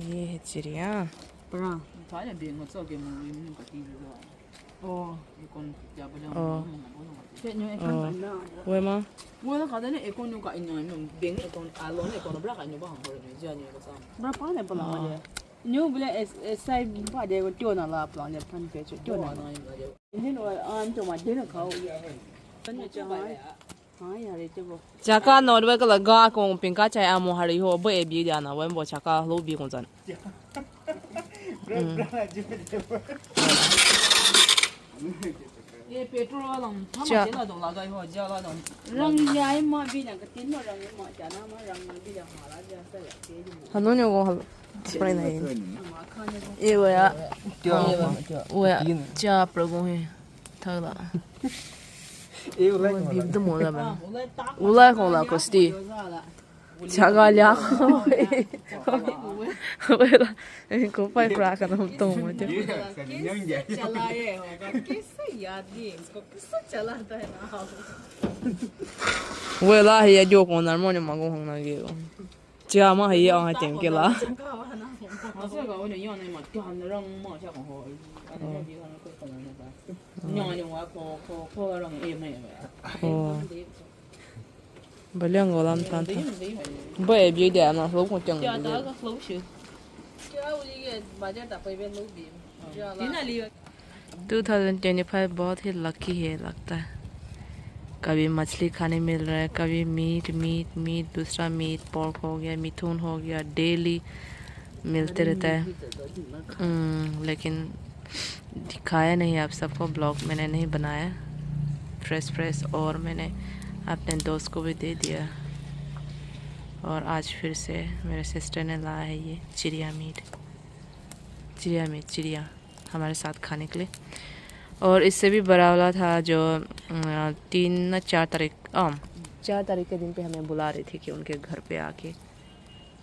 ये है चिड़िया 왜 마? Wala ka dali ekon yung kain nyo yung bing ekon alon ekon bra kain nyo ba hangor ni jian nyo sa. Bra pa ne pa la ye. Nyu bile sai ba de ko tyo na la plan ne pan pe tyo na. Ni no an to ma de na khao. Tan ne cha ha ya re che bo. 자가 너르베 그 가 공 빙가 차이 아모 하리 호 뭐에 비잖아 원보 자가 로비 공전 Ye petrol walang tama jela dong lagay ho jela dong. Rang yai ma bi na ka tin ma rang ma cha na ma rang bi ya ma la ja sa ya ke ni. 하노냐고 할 스프레이 나이 Ma kha ne ko. 이거야 뭐야 자 프로공해 타라 비도 몰라 봐 울라 공라 코스티 자가 ля 왜라 이거 파이 프라카 너무 또 뭐지 चला ये होगा कैसे याद नहीं इसको किससे चलाता है ना 왜라 해 जो को नरमोने मागो होना के जा मा है आ टेम के ला Masa ka wala yon ay mat kan rang mo cha ko ho. Ano mo di kan ko ko na ba. Nyo ni wa ko rang e me ba. 어 벌량 거람 탄타 뭐에 비대 나 로고 정 क्या था का फ्लो शू क्या उली के बाजार ता पे लो भी दिन अली 2025 बहुत ही लकी है लगता है कभी मछली खाने मिल रहा है कभी मीट दूसरा मीट पोर्क हो गया मिथुन हो गया डेली मिलते रहता है लेकिन दिखाया नहीं आप सबको ब्लॉग मैंने नहीं बनाया फ्रेश और मैंने अपने दोस्त को भी दे दिया और आज फिर से मेरे सिस्टर ने लाया है ये चिड़िया हमारे साथ खाने के लिए और इससे भी बड़ा वाला था जो 4 तारीख के दिन पे हमें बुला रही थी कि उनके घर पे आके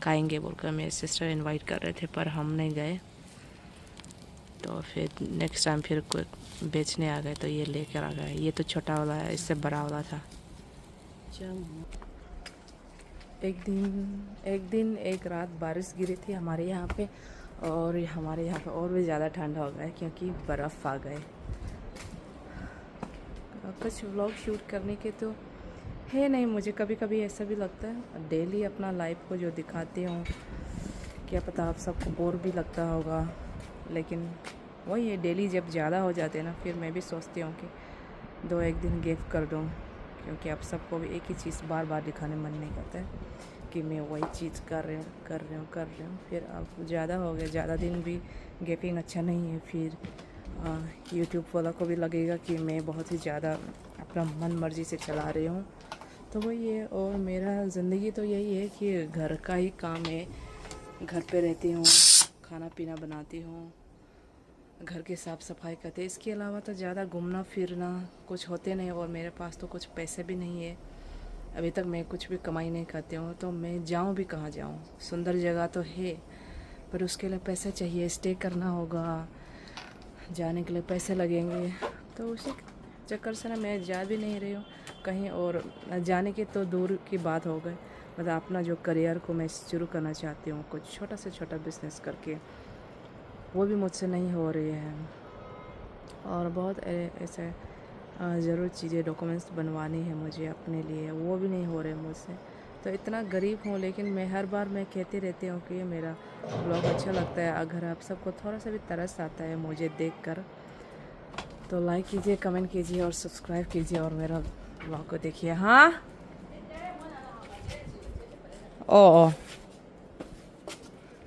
खाएंगे बोलकर मेरे सिस्टर इनवाइट कर रहे थे पर हम नहीं गए तो फिर नेक्स्ट टाइम फिर कोई बेचने आ गए तो ये लेकर आ गए ये तो छोटा वाला है इससे बड़ा वाला था एक दिन एक रात बारिश गिरी थी हमारे यहाँ पे और हमारे यहाँ पे और भी ज़्यादा ठंड हो गया क्योंकि बर्फ़ आ गए कुछ व्लॉग शूट करने के तो है नहीं मुझे कभी कभी ऐसा भी लगता है डेली अपना लाइफ को जो दिखाती हूँ क्या पता आप सबको बोर भी लगता होगा लेकिन वही है डेली जब ज़्यादा हो जाते हैं ना फिर मैं भी सोचती हूँ कि एक दिन गिफ्ट कर दूँ क्योंकि आप सबको भी एक ही चीज़ बार बार दिखाने मन नहीं करता है कि मैं वही चीज़ कर रही हूँ फिर अब ज़्यादा हो गया ज़्यादा दिन भी गिफ्टिंग अच्छा नहीं है फिर यूट्यूब वाला को भी लगेगा कि मैं बहुत ही ज़्यादा अपना मन मर्जी से चला रही हूँ तो वही है और मेरा ज़िंदगी तो यही है कि घर का ही काम है घर पे रहती हूँ खाना पीना बनाती हूँ घर की साफ़ सफाई करते इसके अलावा तो ज़्यादा घूमना फिरना कुछ होते नहीं और मेरे पास तो कुछ पैसे भी नहीं है अभी तक मैं कुछ भी कमाई नहीं करती हूँ तो मैं जाऊँ भी कहाँ जाऊँ सुंदर जगह तो है पर उसके लिए पैसे चाहिए स्टे करना होगा जाने के लिए पैसे लगेंगे तो उसी चक्कर से ना मैं जा भी नहीं रही हूँ कहीं और जाने के तो दूर की बात हो गई मतलब अपना जो करियर को मैं शुरू करना चाहती हूँ कुछ छोटा से छोटा बिजनेस करके वो भी मुझसे नहीं हो रही है और बहुत ऐसे ज़रूर चीज़ें डॉक्यूमेंट्स बनवानी है मुझे अपने लिए वो भी नहीं हो रहे मुझसे तो इतना गरीब हूँ लेकिन मैं हर बार मैं कहती रहती हूँ कि मेरा ब्लॉग अच्छा लगता है अगर आप सबको थोड़ा सा भी तरस आता है मुझे देखकर तो लाइक कीजिए कमेंट कीजिए और सब्सक्राइब कीजिए और मेरा ब्लॉग को देखिए हाँ ओ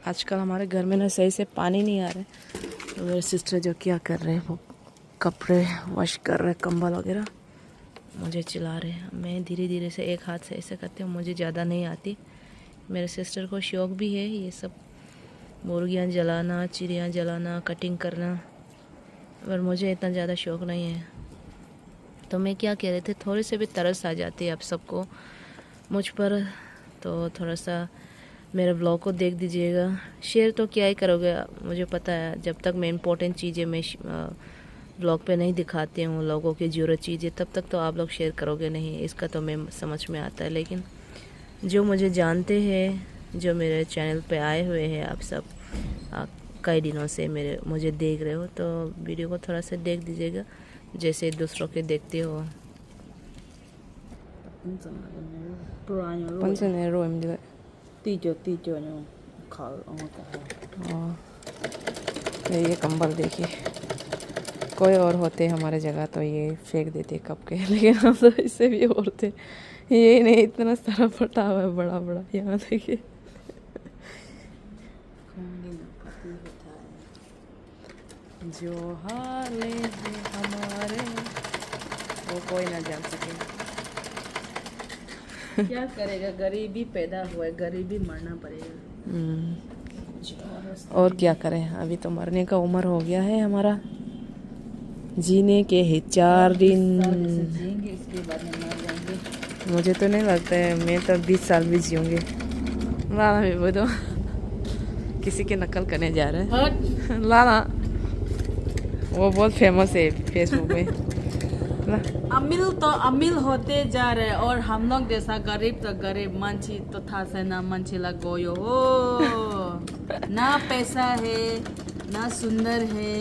आजकल हमारे घर में ना सही से पानी नहीं आ रहा है तो मेरे सिस्टर जो क्या कर रहे हैं वो कपड़े वॉश कर रहे हैं कंबल वगैरह मुझे चिल्ला रहे हैं मैं धीरे धीरे से एक हाथ से ऐसे करती हूँ मुझे ज़्यादा नहीं आती मेरे सिस्टर को शौक़ भी है ये सब मुर्गियाँ जलाना चिड़ियाँ जलाना कटिंग करना पर मुझे इतना ज़्यादा शौक़ नहीं है तो मैं क्या कह रहे थे थोड़ी से भी तरस आ जाती है आप सबको मुझ पर तो थोड़ा सा मेरे ब्लॉग को देख दीजिएगा शेयर तो क्या ही करोगे मुझे पता है जब तक मैं इम्पोर्टेंट चीज़ें मैं ब्लॉग पे नहीं दिखाती हूँ लोगों की ज़रूरत चीज़ें तब तक तो आप लोग शेयर करोगे नहीं इसका तो मैं समझ में आता है लेकिन जो मुझे जानते हैं जो मेरे चैनल पे आए हुए हैं आप सब कई दिनों से मुझे देख रहे हो, तो वीडियो को थोड़ा सा देख दीजिएगा जैसे दूसरों के देखते हो. पंचने रो में तीजो नो खाओ ये कंबल देखिए, कोई और होते हमारे जगह तो ये फेंक देते कब के, लेकिन हम तो इससे भी और थे. ये नहीं, इतना सारा फटा हुआ है बड़ा बड़ा. यहाँ देखिए जो हाल है हमारे वो कोई ना जान सके. क्या करेगा, गरीबी पैदा हुआ है, गरीबी मरना पड़ेगा. और क्या करें, अभी तो मरने का उम्र हो गया है हमारा. जीने के ही 4 दिन. जिएंगे, इसके बाद में मर जाएंगे. मुझे तो नहीं लगता है, मैं तो 20 साल भी जीऊँगी. लाला भी वो तो किसी के नकल करने जा रहे हैं. लाला वो बहुत फेमस है फेसबुक में. अमीर तो अमीर होते जा रहे, और हम लोग जैसा गरीब तो गरीब. मंची तो था से ना मंची लगोयो हो. ना पैसा है, ना सुंदर है,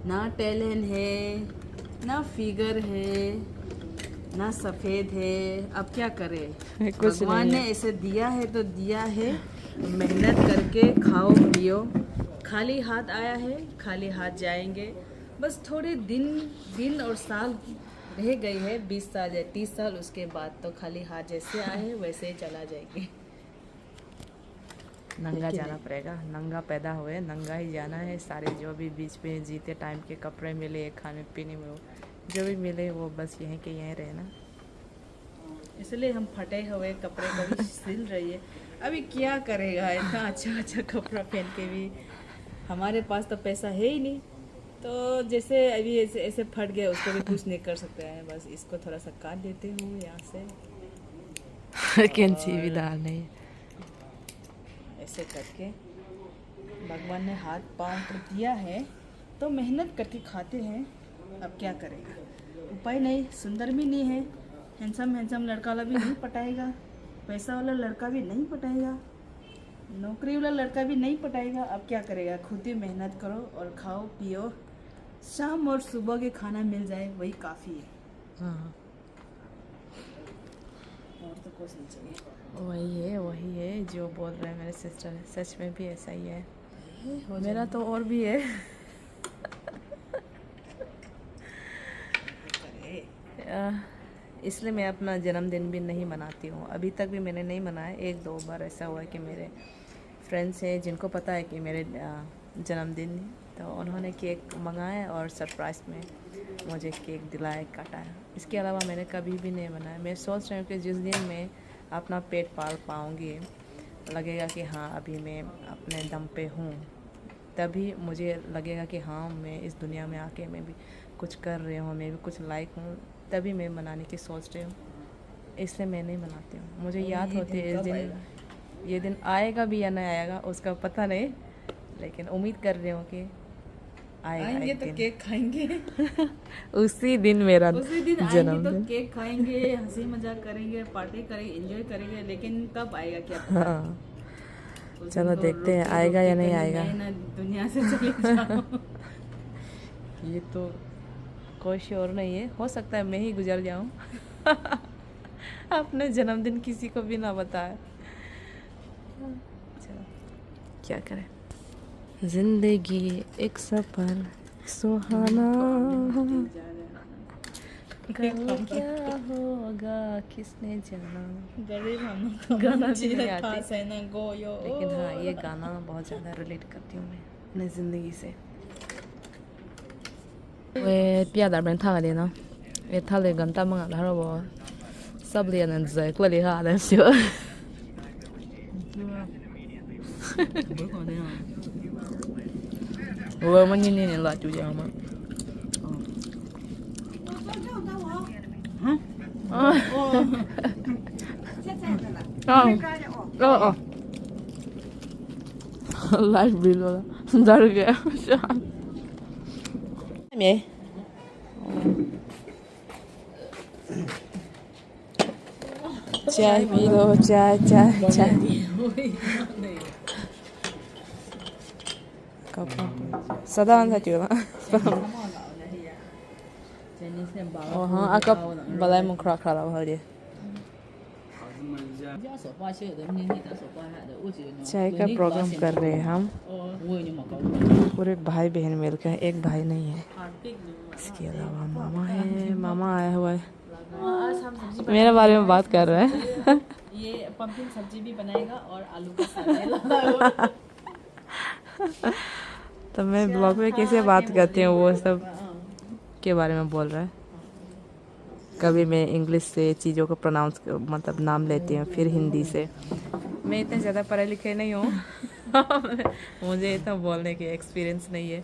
ना टैलेंट है, ना फिगर है, ना सफ़ेद है. अब क्या करे, भगवान ने ऐसे दिया है तो दिया है. मेहनत करके खाओ पियो. खाली हाथ आया है, खाली हाथ जाएंगे. बस थोड़े दिन और साल रह गई है, 20 साल या 30 साल. उसके बाद तो खाली हाथ जैसे आए वैसे ही चला जाएंगे. नंगा जाना पड़ेगा. नंगा पैदा हुए, नंगा ही जाना है. सारे जो भी बीच में जीते टाइम के कपड़े मिले, खाने पीने में जो भी मिले, वो बस यहीं के यहीं रहना. इसलिए हम फटे हुए कपड़े कभी सिल रही है. अभी क्या करेगा, इतना अच्छा कपड़ा पहन के भी हमारे पास तो पैसा है ही नहीं. तो जैसे अभी ऐसे फट गया, उसको भी कुछ नहीं कर सकते हैं. बस इसको थोड़ा सा काट देते हूँ यहाँ से. कैंची भी दाल नहीं. ऐसे करके भगवान ने हाथ पाँव तो दिया है, तो मेहनत करके खाते हैं. अब क्या करेगा, उपाय नहीं. सुंदर भी नहीं है, हैंडसम लड़का वाला भी नहीं पटाएगा, पैसा वाला लड़का भी नहीं पटाएगा, नौकरी वाला लड़का भी नहीं पटाएगा. अब क्या करेगा, खुद ही मेहनत करो और खाओ पियो. शाम और सुबह के खाना मिल जाए वही काफ़ी है. हाँ, और तो कुछ नहीं चाहिए. वही है जो बोल रहे हैं मेरे सिस्टर. सच में भी ऐसा ही है. मेरा तो और भी है. इसलिए मैं अपना जन्मदिन भी नहीं मनाती हूँ. अभी तक भी मैंने नहीं मनाया. 1-2 बार ऐसा हुआ है कि मेरे फ्रेंड्स हैं जिनको पता है कि मेरे जन्मदिन, तो उन्होंने केक मंगाया और सरप्राइज़ में मुझे केक दिलाया, काटा. इसके अलावा मैंने कभी भी नहीं मनाया. मैं सोच रही हूँ कि जिस दिन मैं अपना पेट पाल पाऊँगी, लगेगा कि हाँ अभी मैं अपने दम पे हूँ, तभी मुझे लगेगा कि हाँ मैं इस दुनिया में आके मैं भी कुछ कर रही हूँ, मैं भी कुछ लायक हूँ. तभी मैं मनाने की सोच रही हूँ. इसलिए मैं नहीं मनाती हूँ. मुझे याद होती है इस दिन, ये दिन आएगा भी या नहीं आएगा उसका पता नहीं, लेकिन उम्मीद कर रही हूँ कि आएंगे तो केक खाएंगे. उसी दिन मेरा उसी दिन आएंगे तो जन्मदिन. केक खाएंगे, हंसी मजाक करेंगे, पार्टी करेंगे, एंजॉय करेंगे. लेकिन कब आएगा क्या पता. हाँ, चलो देखते हैं आएगा या नहीं आएगा. मैं ना दुनिया से चले जाऊं. ये तो कोई श्योर नहीं है. हो सकता है मैं ही गुजर जाऊं. अपने जन्मदिन किसी को भी ना बताए. चलो क्या करें. जिंदगी एक सफर सुहाना, कल क्या होगा किसने जाना. गरीब हम लोग गाना भी नहीं आती, सेना गोयो. लेकिन हाँ ये गाना बहुत ज़्यादा रिलेट करती हूँ मैं अपनी ज़िंदगी से. 왜 삐아달면 타가 되나? 왜 탈래 간 따망아 하러버 서블리는 제 거리 하는 쇼. Bữa còn thế nào? Vừa mới nhìn lại chủ nhà mà. Hả? Live video 다르게. 예. चाय पी लो, चाय चाय चाय। सदा था चुला हाँ आका बलाई मुखरा खा रहा है चाय का प्रोग्राम कर रहे हैं हम पूरे भाई बहन मिलकर। एक भाई नहीं है, इसके अलावा मामा है, मामा आया हुआ है, मेरे बारे में बात कर रहे हैं। ये पंपकिन सब्जी भी बनाएगा और आलू का साग। तो मैं ब्लॉग में कैसे बात करती हूँ वो सब के बारे में बोल रहा है। कभी मैं इंग्लिश से चीज़ों को प्रोनाउंस मतलब नाम लेती हूँ, फिर हिंदी से। मैं इतने ज़्यादा पढ़े लिखे नहीं हूँ मुझे इतना बोलने की एक्सपीरियंस नहीं है,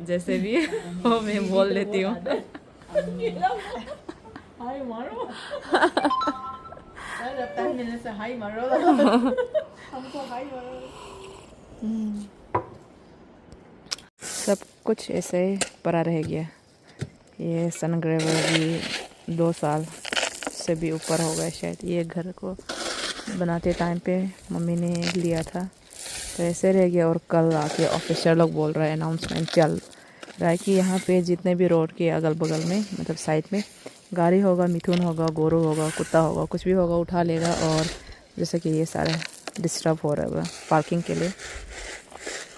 जैसे भी वो मैं बोल लेती हूँ। हाय मारो से हाय मारो हमको हाय मारो। सब कुछ ऐसे ही पड़ा रह गया। ये सन ग्रेवर भी 2 साल से भी ऊपर हो गया शायद। ये घर को बनाते टाइम पे मम्मी ने लिया था, तो ऐसे रह गया। और कल आके ऑफिसर लोग बोल रहा है, अनाउंसमेंट चल रहा है कि यहाँ पे जितने भी रोड के अगल बगल में मतलब साइड में गाड़ी होगा, मिथुन होगा, गोरू होगा, कुत्ता होगा, कुछ भी होगा, उठा लेगा। और जैसे कि ये सारे डिस्टर्ब हो रहा है पार्किंग के लिए,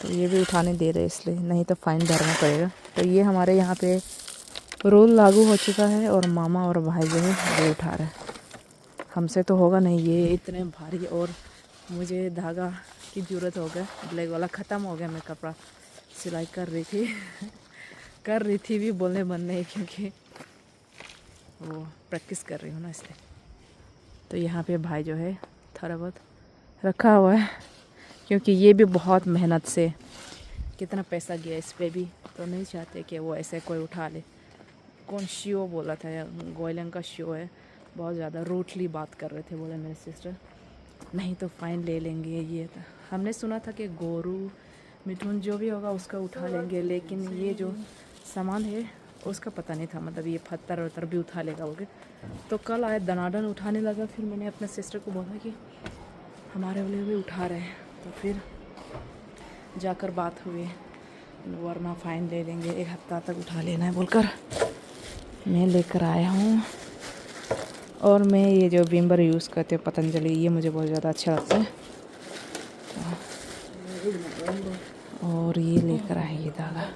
तो ये भी उठाने दे रहे, इसलिए नहीं तो फाइन भरना पड़ेगा। तो ये हमारे यहाँ पे रूल लागू हो चुका है और मामा और भाई जो है वो उठा रहे हैं। हमसे तो होगा नहीं, ये इतने भारी। और मुझे धागा की ज़रूरत हो गया, ब्लैक वाला ख़त्म हो गया। मैं कपड़ा सिलाई कर रही थी भी बोलने मन नहीं, क्योंकि वो प्रैक्टिस कर रही हूँ ना इसलिए। तो यहाँ पे भाई जो है थोड़ा बहुत रखा हुआ है, क्योंकि ये भी बहुत मेहनत से कितना पैसा गया इस पे भी, तो नहीं चाहते कि वो ऐसे कोई उठा ले। कौन शियो बोला था, या गोयलंग का शियो है, बहुत ज़्यादा रूटली बात कर रहे थे। बोले मेरे सिस्टर नहीं तो फ़ाइन ले लेंगे। ये था, हमने सुना था कि गोरू मिठुन जो भी होगा उसका उठा लेंगे, लेकिन ये जो सामान है उसका पता नहीं था, मतलब ये पत्थर वत्थर भी उठा लेगा बोल के। तो कल आया दनादन उठाने लगा। फिर मैंने अपने सिस्टर को बोला कि हमारे वाले भी उठा रहे हैं, तो फिर जाकर बात हुई, वरना फ़ाइन ले लेंगे, 1 हफ्ता तक उठा लेना है बोलकर मैं लेकर आया हूँ। और मैं ये जो विम्बर यूज़ करते हैं पतंजलि, ये मुझे बहुत ज़्यादा अच्छा लगता है। और ये लेकर आए ये धागा,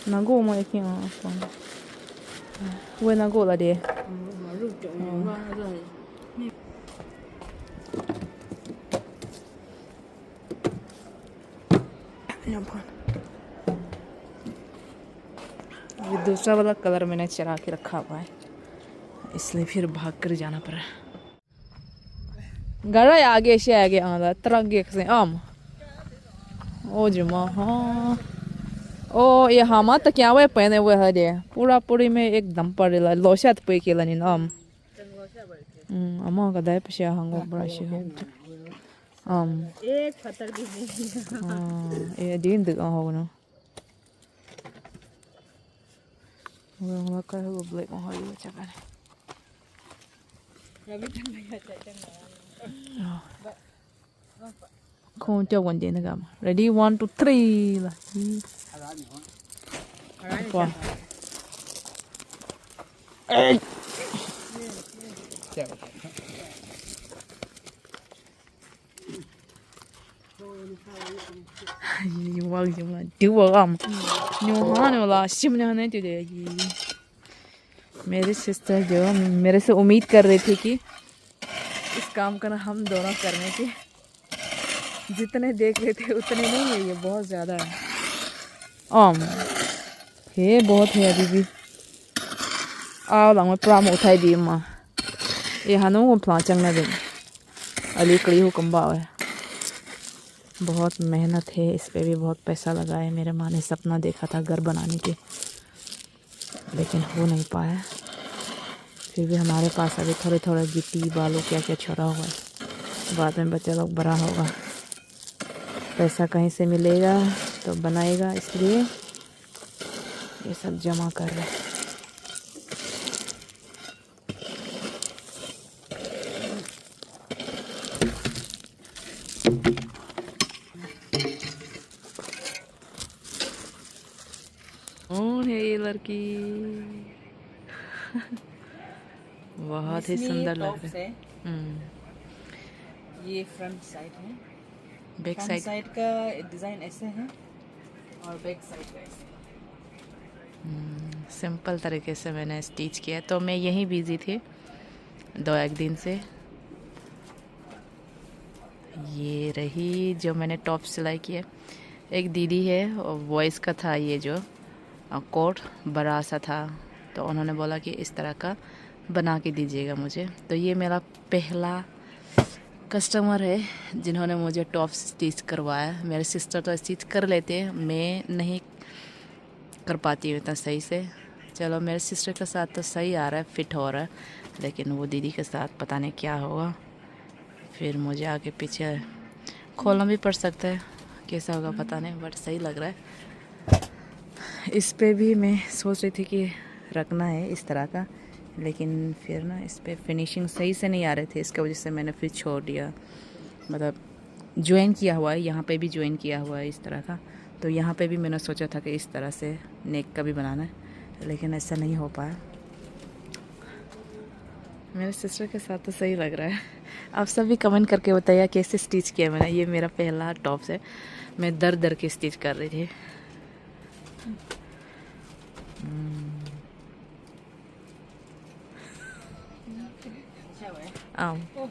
नगो मैं क्या वो नगो ला दे ये दूसरा वाला कलर मैंने चढ़ा के रखा हुआ है, इसलिए फिर भाग कर जाना पड़ा। गड़ा आगे से आगे आना तरंगे से आम ओ जुमा हाँ ओ ये हमा तो क्या हुए पहने हुए है दे पूरा पूरी में एकदम पड़े ला लोशा तो पे के ला नहीं आम अम्मा का दाय पे हंगो बड़ा से एक पत्थर भी नहीं हाँ ये दिन तक हो ना वो का वो ब्लैक में हो ये चक्कर kong cho quan điểm gam ready 1 2 3 là qua wow nhưng mà tiêu vào gam nhiều hơn nữa là sim nữa này tiêu đề मेरी सिस्टर जो मेरे से उम्मीद कर रही थी कि इस काम का हम दोनों करने की, जितने देख रहे थे उतने नहीं है, ये बहुत ज़्यादा है ये बहुत है अभी भी आओ लंग में प्राम उठाई दी माँ ये हनों को प्लान चंगना दिन अली कड़ी हो कम्बा है। बहुत मेहनत है इस पे भी, बहुत पैसा लगा है। मेरे माँ ने सपना देखा था घर बनाने की, लेकिन हो नहीं पाया। फिर भी हमारे पास अभी थोड़े थोड़े गिट्टी बालू क्या क्या छोड़ा हुआ है, बाद में बच्चा लोग बड़ा होगा, पैसा कहीं से मिलेगा तो बनाएगा, इसलिए ये सब जमा कर रहे। कलर की। बहुत ही सुंदर लग रहा है। ये फ्रंट साइड है। बैक फ्रंट साइड साइड का डिजाइन ऐसे है और बैक साइड का ऐसे। सिंपल तरीके से मैंने स्टिच किया। तो मैं यहीं बिजी थी 2-1 दिन से। ये रही जो मैंने टॉप सिलाई किया। एक दीदी है और वॉइस का था ये जो कोट बड़ा सा था, तो उन्होंने बोला कि इस तरह का बना के दीजिएगा मुझे। तो ये मेरा पहला कस्टमर है जिन्होंने मुझे टॉप स्टिच करवाया। मेरे सिस्टर तो स्टिच कर लेते हैं, मैं नहीं कर पाती हूँ इतना सही से। चलो मेरे सिस्टर के साथ तो सही आ रहा है, फिट हो रहा है, लेकिन वो दीदी के साथ पता नहीं क्या होगा। फिर मुझे आगे पीछे खोलना भी पड़ सकता है, कैसा होगा पता नहीं, बट सही लग रहा है। इस पे भी मैं सोच रही थी कि रखना है इस तरह का, लेकिन फिर ना इस पे फिनिशिंग सही से नहीं आ रहे थे, इसकी वजह से मैंने फिर छोड़ दिया। मतलब ज्वाइन किया हुआ है, यहाँ पे भी ज्वाइन किया हुआ है इस तरह का। तो यहाँ पे भी मैंने सोचा था कि इस तरह से नेक का भी बनाना है, लेकिन ऐसा नहीं हो पाया। मेरे सिस्टर के साथ तो सही लग रहा है। आप सब भी कमेंट करके बताइए कैसे स्टिच किया मैंने। ये मेरा पहला टॉप है, मैं दर दर के स्टिच कर रही थी। अच्छा हुआ है। आओ। ओ,